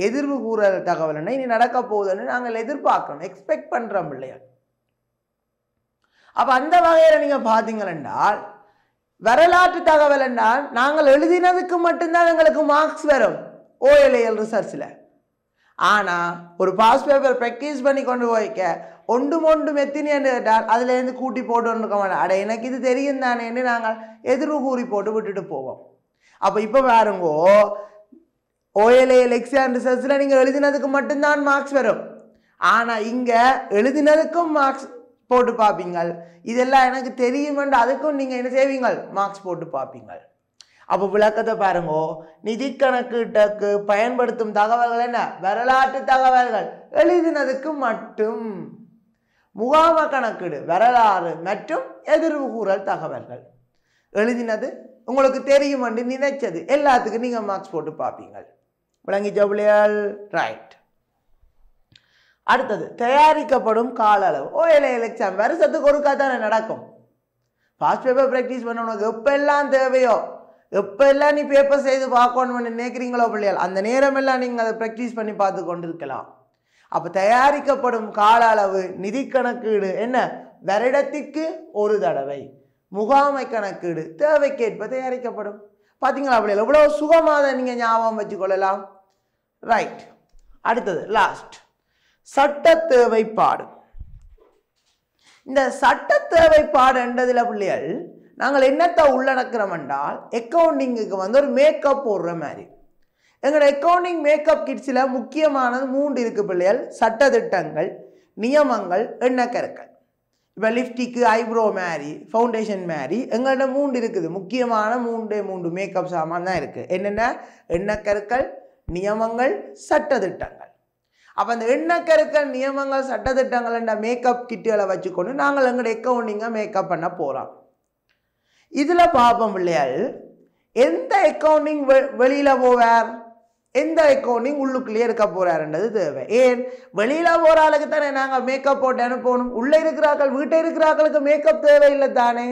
எதிர்வு கூறல் தகவல் என்ன இனி நடக்க போகுதுன்னு நாங்கள் எதிர்பார்க்கணும், எக்ஸ்பெக்ட் பண்றோம் இல்லையா. அப்ப அந்த வகையில நீங்க பாத்தீங்கன்னா வரலாற்று தகவல் என்றால் நாங்கள் எழுதினதுக்கு மட்டும்தான் எங்களுக்கு மார்க்ஸ் வரும் OLAL ரிசர்ச்ல. ஆனா ஒரு பாஸ் பேப்பர் ப்ராக்டிஸ் பண்ணி கொண்டு போய்க்க ஒன்றும் எத்தினி என்று கேட்டால் அதுல இருந்து கூட்டி போட்டு இருக்க மாட்டோம். அட எனக்கு இது தெரியும் தானேன்னு நாங்கள் எதிர்வு கூறி போட்டு விட்டுட்டு போவோம். அப்ப இப்ப பாருங்கோ, OLAL எக்ஸாம் ரிசர்ச்ல நீங்க எழுதினதுக்கு மட்டும்தான் மார்க்ஸ் வரும். ஆனா இங்க எழுதினதுக்கும் மார்க்ஸ் போட்டு பார்ப்பீங்க. இதெல்லாம் எனக்கு தெரியும் என்று அதுக்கும் நீங்க என்ன செய்வீங்க? மார்க்ஸ் போட்டு பார்ப்பீங்க. அப்போ விளக்கத்தை பாருங்கோ, நிதி கணக்கீட்டுக்கு பயன்படுத்தும் தகவல்கள் என்ன? வரலாற்று தகவல்கள், எழுதினதுக்கு மட்டும். முகாம கணக்கீடு வரலாறு மற்றும் எதிர்வு கூறல் தகவல்கள், எழுதினது உங்களுக்கு தெரியும் என்று நினைச்சது எல்லாத்துக்கும் நீங்க மார்க்ஸ் போட்டு பார்ப்பீங்க. விளங்கிச்ச பிள்ளைகள்? ரைட். அடுத்தது தயாரிக்கப்படும் கால அளவு. OLAL எக்ஸாம் வருஷத்துக்கு ஒருக்கா தானே நடக்கும். பாஸ் பேப்பர் ப்ராக்டிஸ் பண்ண உனக்கு எப்பெல்லாம் தேவையோ, எப்பெல்லாம் நீ பேப்பர் செய்து பார்க்கணும்னு நினைக்கிறீங்களோ பிள்ளைகள், அந்த நேரமெல்லாம் நீங்கள் அதை ப்ராக்டிஸ் பண்ணி பார்த்து கொண்டிருக்கலாம். அப்போ தயாரிக்கப்படும் கால அளவு, நிதி கணக்கீடு என்ன? வருடத்திற்கு ஒரு தடவை. முகாமை கணக்கீடு தேவைக்கேற்ப தயாரிக்கப்படும். பார்த்தீங்களா பிள்ளைகள், எவ்வளவு சுகமாக நீங்கள் ஞாபகம் வச்சுக்கொள்ளலாம். ரைட். அடுத்தது லாஸ்ட், சட்ட தேவைப்பாடு. இந்த சட்ட தேவைப்பாடு என்றதுல பிள்ளைகள் நாங்கள் என்னத்தை உள்ளடக்கிறோம் என்றால், அக்கௌண்டிங்குக்கு ஒரு மேக்கப் போடுற மாதிரி. எங்களோட அக்கௌண்டிங் மேக்கப் கிட்ஸில் முக்கியமானது 3 இருக்கு பிள்ளைகள்: சட்டத்திட்டங்கள், நியமங்கள், எண்ணக்கருக்கள். இப்போ லிப்டிக்கு, ஐப்ரோ மாதிரி, ஃபவுண்டேஷன் மாதிரி எங்கள்கிட்ட 3 இருக்குது. முக்கியமான 3 மேக்கப் சாமான் தான் இருக்குது. என்னென்ன? எண்ணக்கருக்கள், நியமங்கள், சட்டத்திட்டங்கள். அப்போ அந்த எண்ணக்கருக்கள், நியமங்கள், சட்டத்திட்டங்கள் என்ற மேக்கப் கிட்டுகளை வச்சுக்கொண்டு நாங்கள் எங்களுடைய அக்கௌண்டிங்கை மேக்கப் பண்ண போகிறோம். இதில் பார்ப்போம் பிள்ளைகள், எந்த அக்கௌண்டிங் வெளியில் போவார், எந்த அக்கௌண்டிங் உள்ளுக்குள்ளேயே இருக்க போறாருன்றது தேவை. ஏன்? வெளியில் போகிற ஆளுக்கு தானே நாங்கள் மேக்கப் போட்டு அனுப்பணும். உள்ளே இருக்கிறார்கள், வீட்டை இருக்கிறார்களுக்கு மேக்கப் தேவையில்லை தானே.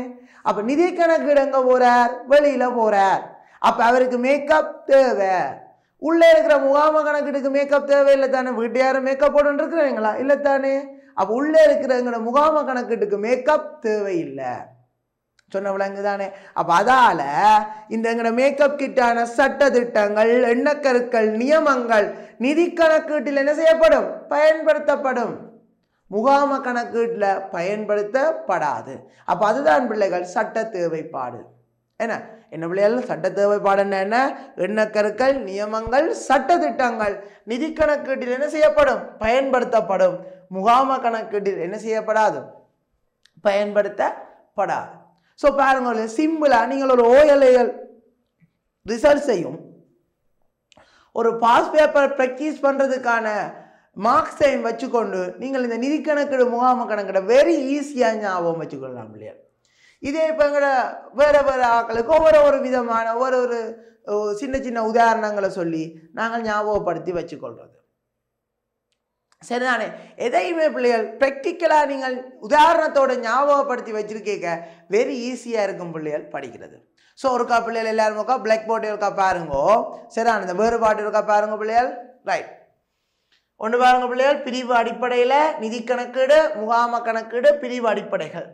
அப்போ நிதி கணக்கீடு எங்கே போகிறார்? வெளியில் போகிறார். அப்போ அவருக்கு மேக்கப் தேவை. உள்ளே இருக்கிற முகாம கணக்கீட்டுக்கு மேக்கப் தேவையில்லை தானே. வீட்டு யாரும் மேக்கப் போட்டு இருக்கிறீங்களா? இல்லை தானே. அப்போ உள்ளே இருக்கிற முகாம கணக்கீட்டுக்கு மேக்கப் தேவையில்லை. சொன்ன விளங்கு தானே. அப்போ அதால இந்த எங்கட மேக்கப் கிட்டான சட்டத்திட்டங்கள், எண்ணக்கருக்கள், நியமங்கள் நிதி கணக்கீட்டில் என்ன செய்யப்படும்? பயன்படுத்தப்படும். முகாம கணக்கீட்டில் பயன்படுத்தப்படாது. அப்போ அதுதான் பிள்ளைகள் சட்ட தேவைப்பாடு. என்ன பிள்ளைகள்? சட்ட தேவைப்பாடு என்ன? எண்ணக்கருக்கள், நியமங்கள், சட்டத்திட்டங்கள் நிதி கணக்கீட்டில் என்ன செய்யப்படும்? பயன்படுத்தப்படும். முகாம கணக்கீட்டில் என்ன செய்யப்படாது? பயன்படுத்தப்படாது. ஸோ பாருங்க, சிம்பிளா நீங்கள் ஒரு OLAL ரிசல்ட்ஸையும் ஒரு பாஸ் பேப்பர் ப்ராக்டிஸ் பண்றதுக்கான மார்க்ஸையும் வச்சுக்கொண்டு நீங்கள் இந்த நிதி கணக்கீடு முகாம கணக்கிட வெரி ஈஸியாக ஞாபகம் வச்சுக்கொள்ளலாம் இல்லையா. இதே இப்போ எங்களோட வேறு வேறு ஆட்களுக்கு ஒவ்வொரு விதமான ஒரு சின்ன சின்ன உதாரணங்களை சொல்லி நாங்கள் ஞாபகப்படுத்தி வச்சுக்கொள்வது சரிதானே. எதையுமே பிள்ளைகள் ப்ராக்டிக்கலாக நீங்கள் உதாரணத்தோட ஞாபகப்படுத்தி வச்சிருக்கீங்க வெரி ஈஸியாக இருக்கும் பிள்ளைகள் படிக்கிறது. ஸோ ஒருக்கா பிள்ளைகள் எல்லாரும் ஒருக்கா பிளாக் போர்டு இருக்கா பாருங்கோ சரிதானே. இந்த வேறுபாடு இருக்கா பாருங்க பிள்ளைகள். ரைட், ஒன்று பாருங்க பிள்ளைகள். பிரிவு அடிப்படையில் நிதி கணக்கீடு முகாம கணக்கீடு பிரிவு அடிப்படைகள்.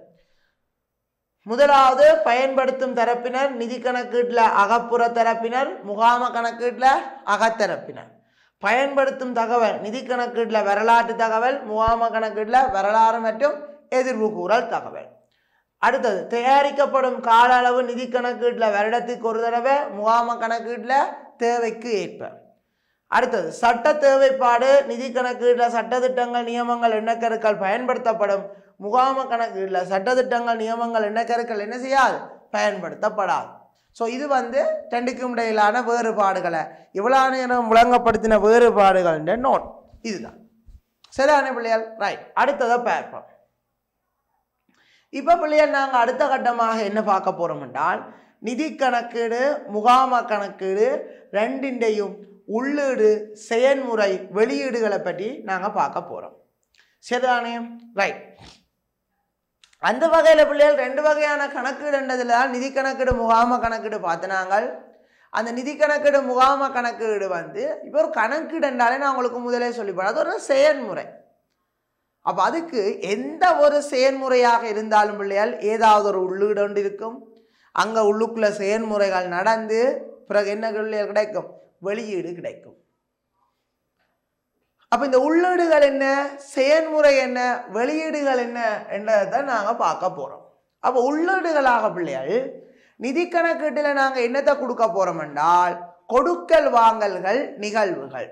முதலாவது பயன்படுத்தும் தரப்பினர் நிதி கணக்கீட்டில் அகப்புற தரப்பினர், முகாம கணக்கீட்டில் அகத்தரப்பினர். பயன்படுத்தும் தகவல் நிதி கணக்கீட்டில் வரலாற்று தகவல், முகாம கணக்கீட்டில் வரலாறு மற்றும் எதிர்வு கூறல் தகவல். அடுத்தது தயாரிக்கப்படும் கால அளவு நிதி கணக்கீட்டில் வருடத்துக்கு ஒரு தடவை, முகாம கணக்கீட்டில் தேவைக்கு ஏற்ப. அடுத்தது சட்ட தேவைப்பாடு நிதி கணக்கீட்டில் சட்டத்திட்டங்கள் நியமங்கள் எண்ணக்கருக்கள் பயன்படுத்தப்படும், முகாம கணக்கீட்டில் சட்டத்திட்டங்கள் நியமங்கள் எண்ணக்கருக்கள் என்ன செய்யாது பயன்படுத்தப்படாது. ஸோ இது ரெண்டுக்கும் இடையிலான வேறுபாடுகளை இவ்வளோ நேரம் முழங்கப்படுத்தின வேறுபாடுகள் நோட் இதுதான் சரியான பிள்ளைகள். ரைட், அடுத்ததை பார்ப்போம். இப்போ பிள்ளைகள் நாங்கள் அடுத்த கட்டமாக என்ன பார்க்க போகிறோம் என்றால் நிதி கணக்கீடு முகாம கணக்கீடு ரெண்டின்றையும் உள்ளீடு செயல்முறை வெளியீடுகளை பற்றி நாங்கள் பார்க்க போகிறோம் சரிதானே. ரைட், அந்த வகையில் பிள்ளைகள் ரெண்டு வகையான கணக்கீடுன்றதுல நிதி கணக்கீடு முகாம கணக்கீடு பார்த்தினாங்க. அந்த நிதி கணக்கீடு முகாம கணக்கீடு இப்போ ஒரு கணக்கீடு என்றாலே நான் உங்களுக்கு முதலே சொல்லிப்பேன் அது ஒரு செயல்முறை. அப்போ அதுக்கு எந்த ஒரு செயல்முறையாக இருந்தாலும் பிள்ளைகள் ஏதாவது ஒரு உள்ளீடு ஒன்று இருக்கும். அங்கே உள்ளுக்குள்ள செயல்முறைகள் நடந்து பிறகு என்ன கிடைக்கும் வெளியீடு கிடைக்கும். அப்போ இந்த உள்ளீடுகள் என்ன செயல்முறை என்ன வெளியீடுகள் என்ன என்றதை நாங்கள் பார்க்க போகிறோம். அப்போ உள்ளீடுகளாக பிள்ளைகள் நிதி கணக்கீட்டில் நாங்கள் என்னத்தை கொடுக்க போகிறோம் என்றால் கொடுக்கல் வாங்கல்கள் நிகழ்வுகள்.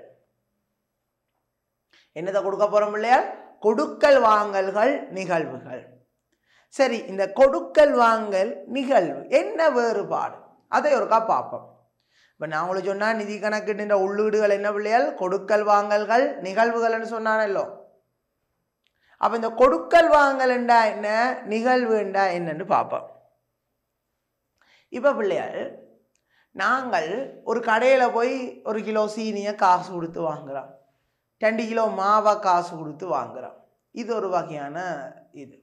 என்னத்தை கொடுக்க போகிறோம் பிள்ளைகள் கொடுக்கல் வாங்கல்கள் நிகழ்வுகள். சரி, இந்த கொடுக்கல் வாங்கல் நிகழ்வு என்ன வேறுபாடு அதை ஒருக்கா பார்ப்போம். இப்போ நான் உங்களுக்கு சொன்னால் நிதி கணக்கீட்டு உள்ளீடுகள் என்ன பிள்ளைகள் கொடுக்கல் வாங்கல்கள் நிகழ்வுகள்னு சொன்னானല്ലോ. அப்போ இந்த கொடுக்கல் வாங்கல்ண்டா என்ன நிகழ்வுண்டா என்னன்னு பார்ப்போம். இப்போ பிள்ளைகள் நாங்கள் ஒரு கடையில் போய் 1 கிலோ சீனியை காசு கொடுத்து வாங்குகிறோம், 2 கிலோ மாவை காசு கொடுத்து வாங்குகிறோம். இது ஒரு வகையான இது.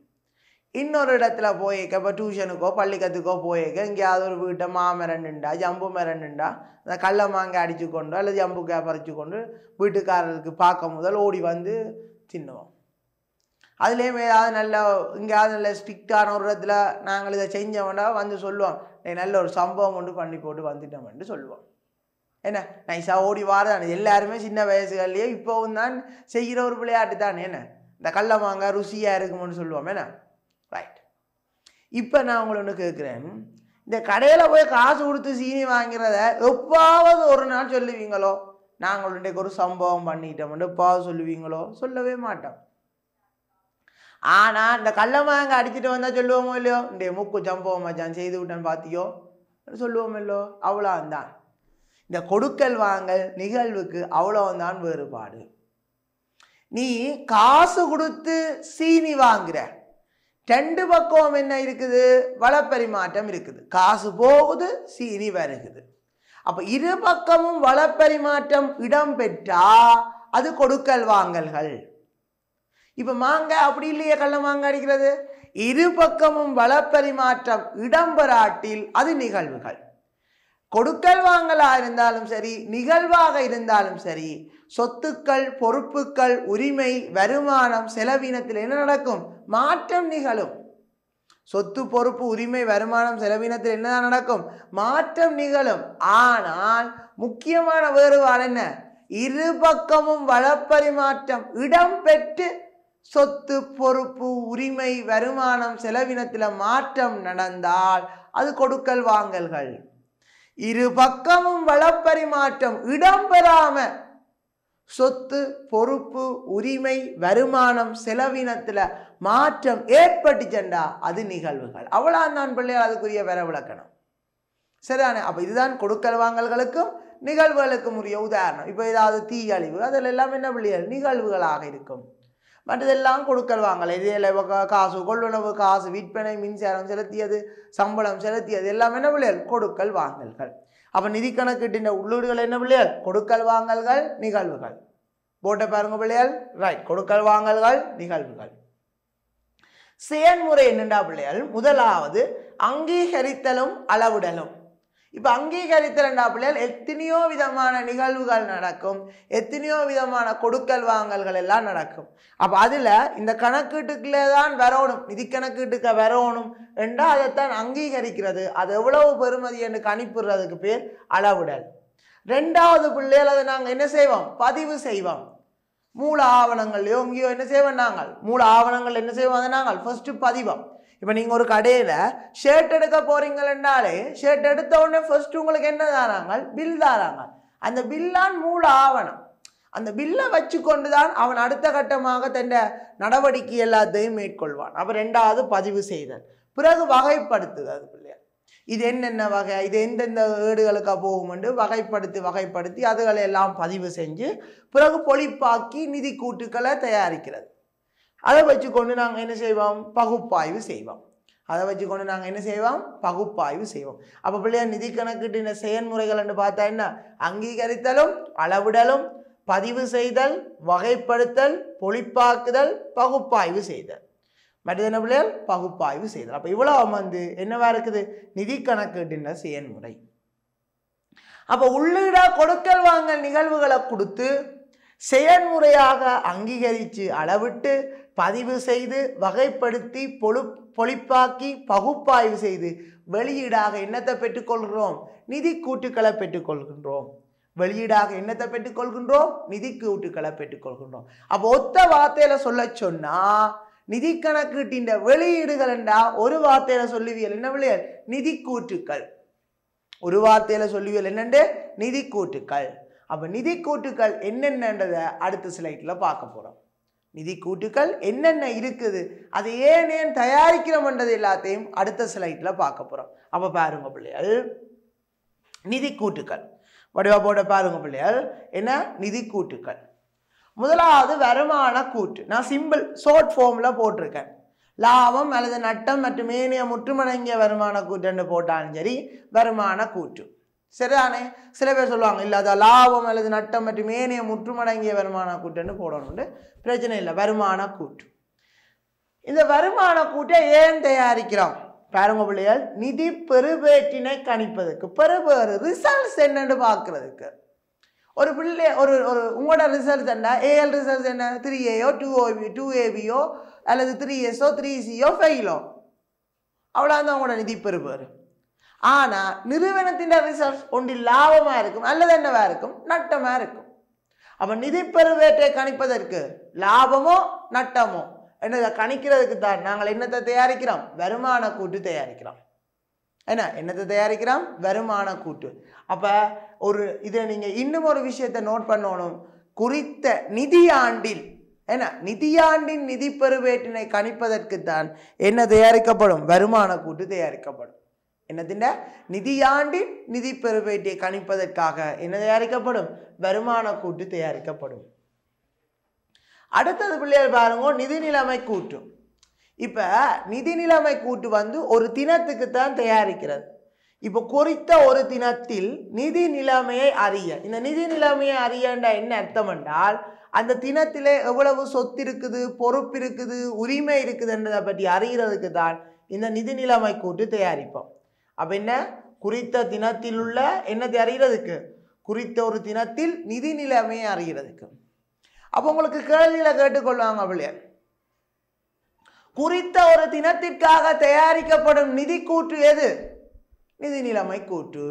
இன்னொரு இடத்துல போயிருக்க இப்போ டியூஷனுக்கோ பள்ளிக்கத்துக்கோ போயிருக்க எங்கேயாவது ஒரு வீட்டை மாமரண்டுண்டா ஜம்பு மரண்டுண்டா அந்த கடல மாங்காய் அடித்து கொண்டோ அல்லது ஜம்புக்காய் பறித்து கொண்டு வீட்டுக்காரருக்கு பார்க்க முதல் ஓடி தின்னுவோம். அதுலேயும் ஏதாவது நல்ல எங்கேயாவது நல்ல ஸ்ட்ரிக்டான ஒரு இடத்துல நாங்கள் இதை செஞ்சோம்னா சொல்லுவோம் நல்ல ஒரு சம்பவம் கொண்டு பண்ணி போட்டு வந்துட்டோம்னு சொல்லுவோம். என்ன நைஸாக ஓடி வாரதானே எல்லாருமே சின்ன வயசுகள்லேயே இப்போவும் தான் செய்கிற ஒரு விளையாட்டு தானே. என்ன இந்த கடல மாங்காய் ருசியாக இருக்கும்னு சொல்லுவோம். என்ன ரைட், இப்போ நான் உங்களை ஒன்று கேட்குறேன், இந்த கடையில் போய் காசு கொடுத்து சீனி வாங்கிறத எப்பாவது ஒரு நாள் சொல்லுவீங்களோ நாங்கள் இன்றைக்கு ஒரு சம்பவம் பண்ணிட்டோம்னு எப்பாவது சொல்லுவீங்களோ? சொல்லவே மாட்டோம். ஆனால் இந்த கடல மாங்காய் அடிச்சுட்டு வந்தால் சொல்லுவோமோ இல்லையோ இன்றைய மூக்கு சம்பவம் மச்சான் செய்து விட்டேன்னு பார்த்தியோ சொல்லுவோம் இல்லையோ? அவ்வளோந்தான். இந்த கொடுக்கல் வாங்கல் நிகழ்வுக்கு அவ்வளோந்தான் வேறுபாடு. நீ காசு கொடுத்து சீனி வாங்குற ரெண்டு பக்கம் என்ன இருக்குது வளப்பரிமாற்றம் இருக்குது. காசு போகுது சீனி வருகுது. அப்போ இரு பக்கமும் வளப்பரிமாற்றம் இடம் பெற்றா அது கொடுக்கல் வாங்கல்கள். இப்போ மாங்காய் அப்படி இல்லையே கடல மாங்காய் அடிக்கிறது. இரு பக்கமும் வளப்பரிமாற்றம் இடம்பெறாட்டில் அது நிகழ்வுகள். கொடுக்கல் வாங்கலா இருந்தாலும் சரி நிகழ்வாக இருந்தாலும் சரி சொத்துக்கள் பொறுப்புகள் உரிமை வருமானம் செலவினத்தில் என்ன நடக்கும் மாற்றம் நிகழும். சொத்து பொறுப்பு உரிமை வருமானம் செலவினத்தில் என்ன நடக்கும் மாற்றம் நிகழும். ஆனால் முக்கியமான வேறுபாடு என்ன இரு பக்கமும் வளப்பரிமாற்றம் இடம்பெற்று சொத்து பொறுப்பு உரிமை வருமானம் செலவினத்தில் மாற்றம் நடந்தால் அது கொடுக்கல் வாங்கல்கள். இரு பக்கமும் வளப்பரிமாற்றம் இடம்பெறாம சொத்து பொறுப்பு உரிமை வருமானம் செலவினத்தில் மாற்றம் ஏற்பட்டுச்சென்றா அது நிகழ்வுகள். அவ்வளோ நான் பிள்ளைகள் அதுக்குரிய வர விளக்கணும் சரிதானே. அப்போ இதுதான் கொடுக்கல் வாங்கல்களுக்கும் நிகழ்வுகளுக்கு உரிய உதாரணம். இப்போ ஏதாவது தீ அழிவு அதில் எல்லாம் என்ன பிள்ளைகள் நிகழ்வுகளாக இருக்கும். மற்றதெல்லாம் கொடுக்கல் வாங்கல், இதில் காசு கொள்ளுணவு, காசு விற்பனை, மின்சாரம் செலுத்தியது, சம்பளம் செலுத்தியது எல்லாம் என்ன பிள்ளைகள் கொடுக்கல் வாங்கல்கள். அப்போ நிதி கணக்கீட்டின் உள்ளீடுகள் என்ன பிள்ளைகள் கொடுக்கல் வாங்கல்கள் நிகழ்வுகள். போட்ட பாருங்க பிள்ளைகள். ரைட். கொடுக்கல் வாங்கல்கள் நிகழ்வுகள். செயல்முறை என்னண்டா பிள்ளைகள் முதலாவது அங்கீகரித்தலும் அளவிடலும். இப்போ அங்கீகரித்தல் பிள்ளைகள் எத்தனையோ விதமான நிகழ்வுகள் நடக்கும், எத்தனையோ விதமான கொடுக்கல் வாங்கல்கள் எல்லாம் நடக்கும். அப்போ அதில் இந்த கணக்கீட்டுக்குள்ளே தான் வரணும், நிதி கணக்கீட்டுக்கு வரணும் என்றால் அதைத்தான் அங்கீகரிக்கிறது. அது எவ்வளவு பெறுமதி என்று கணிப்புறதுக்கு பேர் அளவிடல். ரெண்டாவது பிள்ளைகள் அதை நாங்கள் என்ன செய்வோம் பதிவு செய்வோம். மூல ஆவணங்கள்லையோ இங்கேயோ என்ன செய்வோம் நாங்கள் மூல ஆவணங்கள் என்ன செய்வோம் அதை நாங்கள் ஃபர்ஸ்ட் பதிவோம். இப்போ நீங்கள் ஒரு கடையில் ஷர்ட் எடுக்க போறீங்கன்னாலே ஷர்ட் எடுத்த உடனே ஃபர்ஸ்ட் உங்களுக்கு என்ன தாராங்க பில் தாராங்க. அந்த பில்லான் மூல ஆவணம். அந்த பில்லை வச்சு கொண்டு தான் அவன் அடுத்த கட்டமாக தன் நடவடிக்கை எல்லாத்தையும் மேற்கொள்வான். அப்போ ரெண்டாவது பதிவு செய்தல். பிறகு வகைப்படுத்துதல் பிள்ளையா இது என்னென்ன வகை, இது எந்தெந்த ஏடுகளுக்கு போகும் என்று வகைப்படுத்தி அதுகளை எல்லாம் பதிவு செஞ்சு பிறகு பொழிப்பாக்கி நிதி கூட்டுக்களை தயாரிக்கிறது. அதை வச்சுக்கொண்டு நாங்கள் என்ன செய்வோம் பகுப்பாய்வு செய்வோம். பகுப்பாய்வு செய்வோம். அப்போ பிள்ளையா நிதி கணக்கீட்டின செயல்முறைகள் என்று பார்த்தா என்ன அங்கீகரித்தலும் அளவிடலும் பதிவு செய்தல் வகைப்படுத்தல் பொழிப்பாக்குதல் பகுப்பாய்வு செய்தல். மற்றது என்ன பிள்ளைகள் பகுப்பாய்வு செய்தல். அப்போ இவ்வளோ என்னவா இருக்குது நிதி கணக்கீட்டின செயல்முறை. அப்போ உள்ளீடா கொடுக்கல் வாங்கல் நிகழ்வுகளை கொடுத்து செயல்முறையாக அங்கீகரித்து அளவிட்டு பதிவு செய்து வகைப்படுத்தி பொழிப்பாக்கி பகுப்பாய்வு செய்து வெளியீடாக என்னத்தை பெற்றுக்கொள்கிறோம் நிதி கூட்டுக்களை பெற்றுக்கொள்கின்றோம். நிதி கூட்டுக்களை பெற்றுக்கொள்கின்றோம். அப்போ ஒத்த வார்த்தையில சொல்ல சொன்னா நிதி கணக்கீட்டின் வெளியீடுகள் என்றா ஒரு வார்த்தையில சொல்லுவியல் என்ன விளையாடு நிதி கூட்டுக்கள். ஒரு வார்த்தையில சொல்லுவியல் என்னண்டு நிதி கூட்டுக்கள். அப்ப நிதி கூட்டுக்கள் என்னென்னன்றதை அடுத்த ஸ்லைட்ல பார்க்க போறோம். நிதி கூட்டுக்கள் என்னென்ன இருக்குது அது ஏன் தயாரிக்கிறோம்ன்றது எல்லாத்தையும் அடுத்த ஸ்லைட்ல பார்க்க போறோம். அப்ப பாருங்க பிள்ளைகள் நிதி கூட்டுக்கள் வடிவா போட பாருங்க பிள்ளைகள் என்ன நிதி கூட்டுக்கள். முதலாவது வருமான கூட்டு. நான் சிம்பிள் ஷார்ட் ஃபார்ம்ல போட்டிருக்கேன். லாபம் அல்லது நட்டம் மற்றும் ஏனைய முற்றுமடங்கிய வருமான கூட்டுன்னு போட்டாலும் சரி வருமான கூட்டு சரிதானே. சில பேர் சொல்லுவாங்க இல்லை அது லாபம் அல்லது நட்டம் மற்றும் ஏனைய முற்றுமடங்கிய வருமான கூட்டுன்னு போடணும்னு பிரச்சனை இல்லை. வருமான கூட்டு. இந்த வருமான கூட்டை ஏன் தயாரிக்கிறோம் பாருங்க பிள்ளைகள் நிதி பெறுபேற்றினை கணிப்பதற்கு பெறுபேறு ரிசல்ட்ஸ் என்னன்னு பார்க்கறதுக்கு. ஒரு பிள்ளை ஒரு உங்களோட ரிசல்ட்ஸ் என்ன ஏஎல் ரிசல்ட்ஸ் என்ன 3Aயோ 2ABயோ அல்லது 3Sஓ 3Cயோ ஃபெயிலோ அவ்வளோதான் உங்களோட நிதி பெறுபேறு. ஆனால் நிறுவனத்தின் ரிசல்ட்ஸ் ஒன்றில் லாபமாக இருக்கும் அல்லது என்னவா இருக்கும் நட்டமாக இருக்கும். அப்போ நிதி பெறுபேற்றை கணிப்பதற்கு லாபமோ நட்டமோ என்னதை கணிக்கிறதுக்கு தான் நாங்கள் என்னத்தை தயாரிக்கிறோம் வருமான கூட்டு தயாரிக்கிறோம். என்னத்தை தயாரிக்கிறோம் வருமான கூட்டு. அப்போ இதை நீங்கள் இன்னும் ஒரு விஷயத்தை நோட் பண்ணணும். குறித்த நிதியாண்டில் நிதியாண்டின் நிதி பெறுபேற்றினை கணிப்பதற்கு தான் என்ன தயாரிக்கப்படும் வருமான கூட்டு தயாரிக்கப்படும். என்னத்தின் நிதியாண்டின் நிதி பெறுபேற்றை கணிப்பதற்காக என்ன தயாரிக்கப்படும் வருமான கூட்டு தயாரிக்கப்படும். அடுத்தது பிள்ளைகள் பாருங்க நிதி நிலைமை கூட்டு. இப்ப நிதி நிலைமை கூட்டு ஒரு தினத்துக்கு தான் தயாரிக்கிறது. இப்போ குறித்த ஒரு தினத்தில் நிதி நிலைமையை அறிய. இந்த நிதி நிலைமையை அறியண்டா என்ன அர்த்தம் என்றால் அந்த தினத்திலே எவ்வளவு சொத்து இருக்குது பொறுப்பு இருக்குது உரிமை இருக்குதுன்றதை பற்றி அறிகிறதுக்கு தான் இந்த நிதி நிலைமை கூட்டு தயாரிப்போம். அப்ப என்ன குறித்த தினத்தில் உள்ள என்னத்தை அறிகிறதுக்கு குறித்த ஒரு தினத்தில் நிதி நிலைமையை அறிகிறதுக்கு. அப்போ உங்களுக்கு கேள்வியில கேட்டுக்கொள்வாங்க பிள்ளைகள் குறித்த ஒரு தினத்திற்காக தயாரிக்கப்படும் நிதி கூட்டு எது நிதி நிலைமை கூட்டு.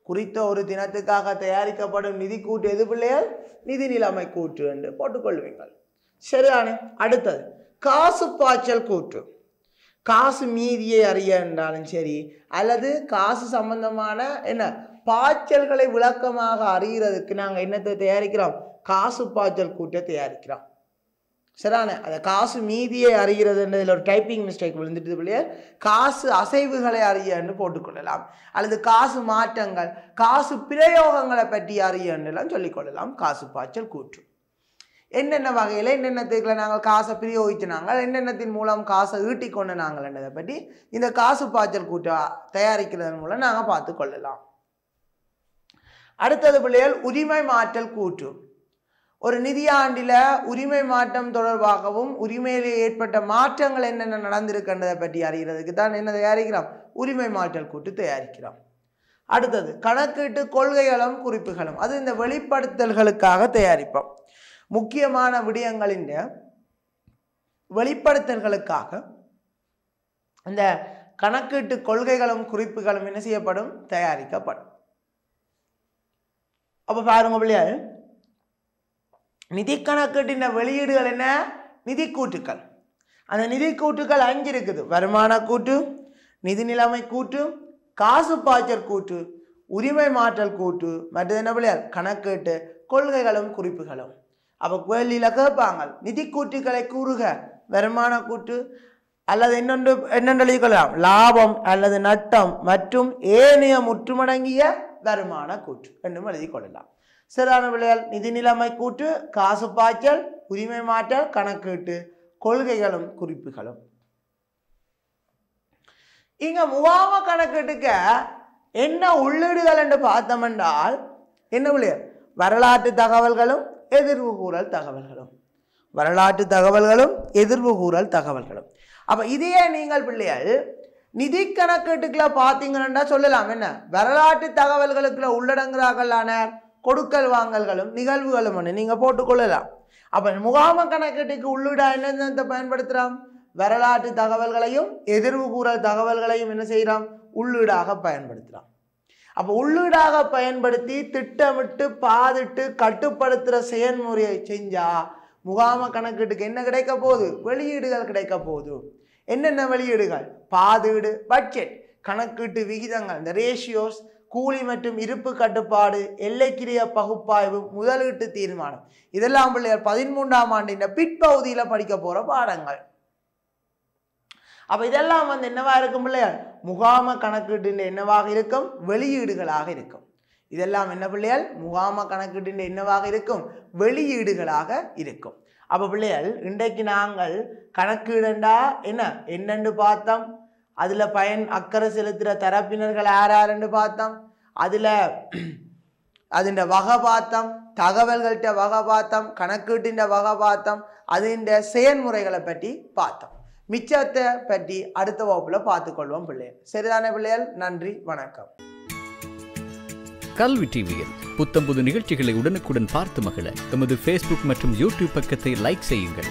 குறித்த ஒரு தினத்துக்காக தயாரிக்கப்படும் நிதி கூட்டு எது பிள்ளைகள் நிதி நிலைமை கூட்டு என்று போட்டுக்கொள்வீங்கள் சரிதானே. அடுத்தது காசு பாய்ச்சல் கூட்டு. காசு மீதியை அறிய என்றாலும் சரி அல்லது காசு சம்பந்தமான பாய்ச்சல்களை விளக்கமாக அறிகிறதுக்கு நாங்கள் என்னத்தை தயாரிக்கிறோம் காசு பாய்ச்சல் கூட்டை தயாரிக்கிறோம் சரிதானே? அதை காசு மீதியை அறிகிறதுன்றதில் ஒரு டைப்பிங் மிஸ்டேக் விழுந்துட்டு பிள்ளைய காசு அசைவுகளை அறியன்னு போட்டுக்கொள்ளலாம், அல்லது காசு மாற்றங்கள் காசு பிரயோகங்களை பற்றி அறியலாம் சொல்லிக்கொள்ளலாம். காசு பாய்ச்சல் கூற்று என்னென்ன வகையில் என்னென்னத்துக்குள்ள நாங்கள் காசை பிரயோகிச்சினாங்க, என்னென்னத்தின் மூலம் காசை ஈட்டி கொண்டு நாங்கள்ன்றதை பற்றி இந்த காசு பாய்ச்சல் கூற்று தயாரிக்கிறதன் மூலம் நாங்கள் பார்த்து கொள்ளலாம். அடுத்தது பிள்ளைகள் உரிமை மாற்றல் கூற்று. ஒரு நிதியாண்டில் உரிமை மாற்றம் தொடர்பாகவும் உரிமையிலே ஏற்பட்ட மாற்றங்கள் என்னென்ன நடந்திருக்கின்றதை பற்றி அறிகிறதுக்கு தான் என்ன தயாரிக்கிறோம்? உரிமை மாற்றல் கூற்று தயாரிக்கிறோம். அடுத்தது கணக்கீட்டு கொள்கைகளும் குறிப்புகளும். அது இந்த வெளிப்படுத்தல்களுக்காக தயாரிப்போம். முக்கியமான விடயங்களின் வெளிப்படுத்தல்களுக்காக இந்த கணக்கீட்டு கொள்கைகளும் குறிப்புகளும் என்ன செய்யப்படும்? தயாரிக்கப்படும். அப்போ பாருங்க பிள்ளையார், நிதி கணக்கீட்டின் வெளியீடுகள் என்ன? நிதி கூற்றுக்கள். அந்த நிதி கூற்றுக்கள் 5 இருக்குது. வருமான கூற்று, நிதி நிலைமை கூற்று, காசு பாய்ச்சல் கூற்று, உரிமை மாற்றல் கூற்று, மற்றது என்ன பிள்ளையார்? கணக்கீட்டு கொள்கைகளும் குறிப்புகளும். அப்போ கேள்வியில் கேட்பாங்க, நிதி கூற்றுக்களை கூறுக. வருமான கூற்று அல்லது என்னென்று எழுதிக்கொள்ளலாம்? லாபம் அல்லது நட்டம் மற்றும் ஏனைய முற்றுமடங்கிய வருமான கூற்று என்றும் எழுதி கொள்ளலாம். சரியான பிள்ளைகள், நிதி நிலைமை கூற்று, காசு பாய்ச்சல், உரிமை மாற்றல், கணக்கீட்டு கொள்கைகளும் குறிப்புகளும். இங்க முகாம கணக்கீட்டுக்கு என்ன உள்ளீடுகள் என்று பார்த்தோம் என்றால் என்ன பிள்ளைகள்? வரலாற்று தகவல்களும் எதிர்வு கூறல் தகவல்களும். வரலாற்று தகவல்களும் எதிர்வு கூறல் தகவல்களும். அப்ப இதையே நீங்கள் பிள்ளைகள் நிதி கணக்கீட்டுக்குள்ள பார்த்தீங்கன்னா சொல்லலாம் என்ன? வரலாற்று தகவல்களுக்குள்ள உள்ளடங்குறாங்களான கொடுக்கல் வாங்கல்களும் நிகழ்வுகளும் நீங்க போட்டுக்கொள்ளலாம். அப்ப முகாம கணக்கீட்டுக்கு உள்ளீடா என்னென்ன பயன்படுத்துறோம்? வரலாற்று தகவல்களையும் எதிர்வு கூறல் தகவல்களையும் என்ன செய்யறோம்? உள்ளீடாக பயன்படுத்துறோம். அப்போ உள்ளீடாக பயன்படுத்தி திட்டமிட்டு பாதிட்டு கட்டுப்படுத்துகிற செயல்முறையை செஞ்சா முகாம கணக்கீட்டுக்கு என்ன கிடைக்க போகுது? வெளியீடுகள் கிடைக்க போகுது. என்னென்ன வெளியீடுகள்? பாதீடு, பட்ஜெட், கணக்கீட்டு விகிதங்கள், இந்த ரேஷியோஸ், கூலி மற்றும் இருப்பு கட்டுப்பாடு, எல்லைக்கிரிய பகுப்பாய்வு, முதலீட்டு தீர்மானம். இதெல்லாம் பிள்ளைகள் 13ஆம் ஆண்டின் பிற்பகுதியில் படிக்க போகிற பாடங்கள். அப்போ இதெல்லாம் என்னவா இருக்கும் பிள்ளைகள்? முகாம கணக்கீட்டின் என்னவாக இருக்கும்? வெளியீடுகளாக இருக்கும். இதெல்லாம் என்ன பிள்ளைகள்? முகாம கணக்கீட்டின் என்னவாக இருக்கும்? வெளியீடுகளாக இருக்கும். அப்போ பிள்ளைகள் இன்றைக்கு நாங்கள் கணக்கீடுண்டா என்னென்று பார்த்தோம். அதில் அக்கறை செலுத்துகிற தரப்பினர்கள் யாருன்னு பார்த்தோம். அதில் அதின் வகை பார்த்தோம், தகவல்கள்கிட்ட வகை பார்த்தோம், கணக்கீட்டின் வகை பார்த்தோம், அதின் செயல்முறைகளை பற்றி பார்த்தோம். மிச்சத்தை பற்றி அடுத்த வகுப்பில் பார்த்துக்கொள்வோம் பிள்ளைகள். சரிதானே பிள்ளைகள்? நன்றி, வணக்கம். கல்வி டிவியில் புத்தம்புது நிகழ்ச்சிகளை உடனுக்குடன் பார்த்து மகிழ எமது Facebook மற்றும் YouTube பக்கத்தை லைக் செய்யுங்கள்.